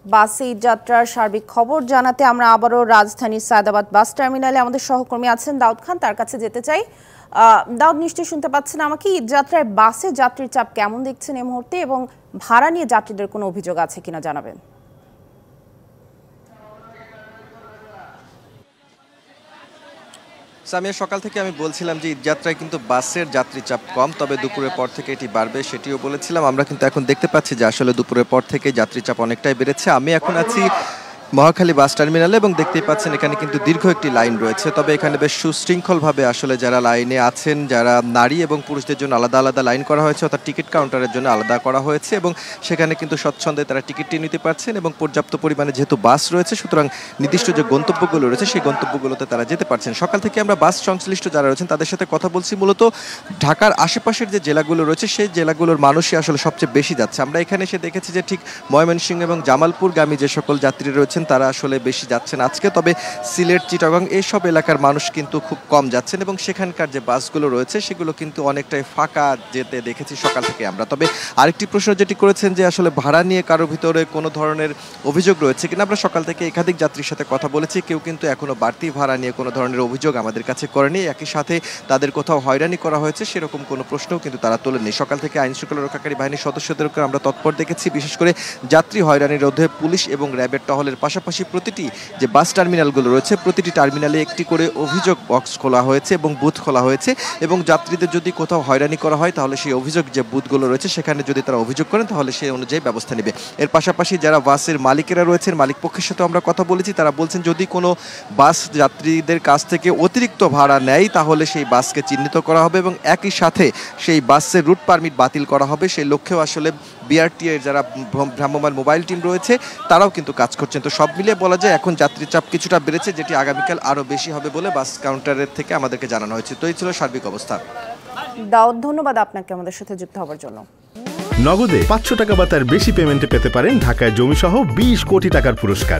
বাসে যাত্রার সার্বিক খবর জানাতে আমরা আবারও রাজধানীর সায়দাবাদ বাস টার্মিনালে আমাদের সহকর্মী আছেন দাউদ খান, তার কাছে যেতে চাই। দাউদ, নিশ্চয়ই শুনতে পাচ্ছেন আমাকে। ঈদ যাত্রায় বাসে যাত্রীর চাপ কেমন দেখছেন এই মুহূর্তে, এবং ভাড়া নিয়ে যাত্রীদের কোনো অভিযোগ আছে কিনা জানাবেন। সামিয়া, সকাল থেকে আমি বলছিলাম যে ঈদযাত্রায় কিন্তু বাসের যাত্রী চাপ কম, তবে দুপুরের পর থেকে এটি বাড়বে সেটিও বলেছিলাম। আমরা কিন্তু এখন দেখতে পাচ্ছি যে আসলে দুপুরের পর থেকে যাত্রী চাপ অনেকটাই বেড়েছে। আমি এখন আছি মহাখালী বাস টার্মিনালে এবং দেখতেই পাচ্ছেন এখানে কিন্তু দীর্ঘ একটি লাইন রয়েছে। তবে এখানে বেশ সুশৃঙ্খলভাবে আসলে যারা লাইনে আছেন, যারা নারী এবং পুরুষদের জন্য আলাদা আলাদা লাইন করা হয়েছে, অর্থাৎ টিকিট কাউন্টারের জন্য আলাদা করা হয়েছে, এবং সেখানে কিন্তু স্বচ্ছন্দে তারা টিকিটটি নিতে পারছেন এবং পর্যাপ্ত পরিমাণে যেহেতু বাস রয়েছে, সুতরাং নির্দিষ্ট যে গন্তব্যগুলো রয়েছে সেই গন্তব্যগুলোতে তারা যেতে পারছেন। সকাল থেকে আমরা বাস সংশ্লিষ্ট যারা রয়েছেন তাদের সাথে কথা বলছি। মূলত ঢাকার আশেপাশের যে জেলাগুলো রয়েছে সেই জেলাগুলোর মানুষই আসলে সবচেয়ে বেশি যাচ্ছে। আমরা এখানে এসে দেখেছি যে ঠিক ময়মনসিংহ এবং জামালপুরগামী যে সকল যাত্রী রয়েছেন তারা আসলে বেশি যাচ্ছেন আজকে, তবে সিলেট, চিটাগং এইসব এলাকার মানুষ কিন্তু খুব কম যাচ্ছেন এবং সেখানকার যে বাসগুলো রয়েছে সেগুলো কিন্তু অনেকটাই ফাঁকা যেতে দেখেছি সকাল থেকে আমরা। তবে আরেকটি প্রশ্ন যেটি করেছেন যে আসলে ভাড়া নিয়ে কারো ভিতরে কোনো ধরনের অভিযোগ রয়েছে কিনা, আমরা সকাল থেকে একাধিক যাত্রীর সাথে কথা বলেছি, কেউ কিন্তু এখনো বাড়তি ভাড়া নিয়ে কোনো ধরনের অভিযোগ আমাদের কাছে করেনি। একই সাথে তাদের কোথাও হয়রানি করা হয়েছে সেরকম কোনো প্রশ্নও কিন্তু তারা তোলেননি। সকাল থেকে আইন শৃঙ্খলা রক্ষাকারী বাহিনীর সদস্যদেরকে আমরা তৎপর দেখেছি, বিশেষ করে যাত্রী হয়রানির রোধে পুলিশ এবং র্যাবের টহলের পাশাপাশি প্রতিটি যে বাস টার্মিনালগুলো রয়েছে প্রতিটি টার্মিনালে একটি করে অভিযোগ বক্স খোলা হয়েছে এবং বুথ খোলা হয়েছে, এবং যাত্রীদের যদি কোথাও হয়রানি করা হয় তাহলে সেই অভিযোগ যে বুথগুলো রয়েছে সেখানে যদি তারা অভিযোগ করেন তাহলে সেই অনুযায়ী ব্যবস্থা নেবে। এর পাশাপাশি যারা বাসের মালিকেরা রয়েছেন, মালিক পক্ষের সাথে আমরা কথা বলেছি, তারা বলছেন যদি কোনো বাস যাত্রীদের কাছ থেকে অতিরিক্ত ভাড়া নেয় তাহলে সেই বাসকে চিহ্নিত করা হবে এবং একই সাথে সেই বাসের রুট পারমিট বাতিল করা হবে। সেই লক্ষ্যেও আসলে বিআরটি এর যারা ভ্রাম্যমাণ মোবাইল টিম রয়েছে তারাও কিন্তু কাজ করছেন। তো সব মিলিয়ে বলা যায় এখন যাত্রীর চাপ কিছুটা বেড়েছে, যেটি আগামীকাল আরও বেশি হবে বলে বাস কাউন্টারের থেকে আমাদেরকে জানানো হয়েছে। তো এই ছিল সার্বিক অবস্থা। দাউদ, ধন্যবাদ আপনাকে আমাদের সাথে যুক্ত হওয়ার জন্য। নগদে 500 টাকা বা তার বেশি পেমেন্টে পেতে পারেন ঢাকায় জমিসহ 20 কোটি টাকার পুরস্কার।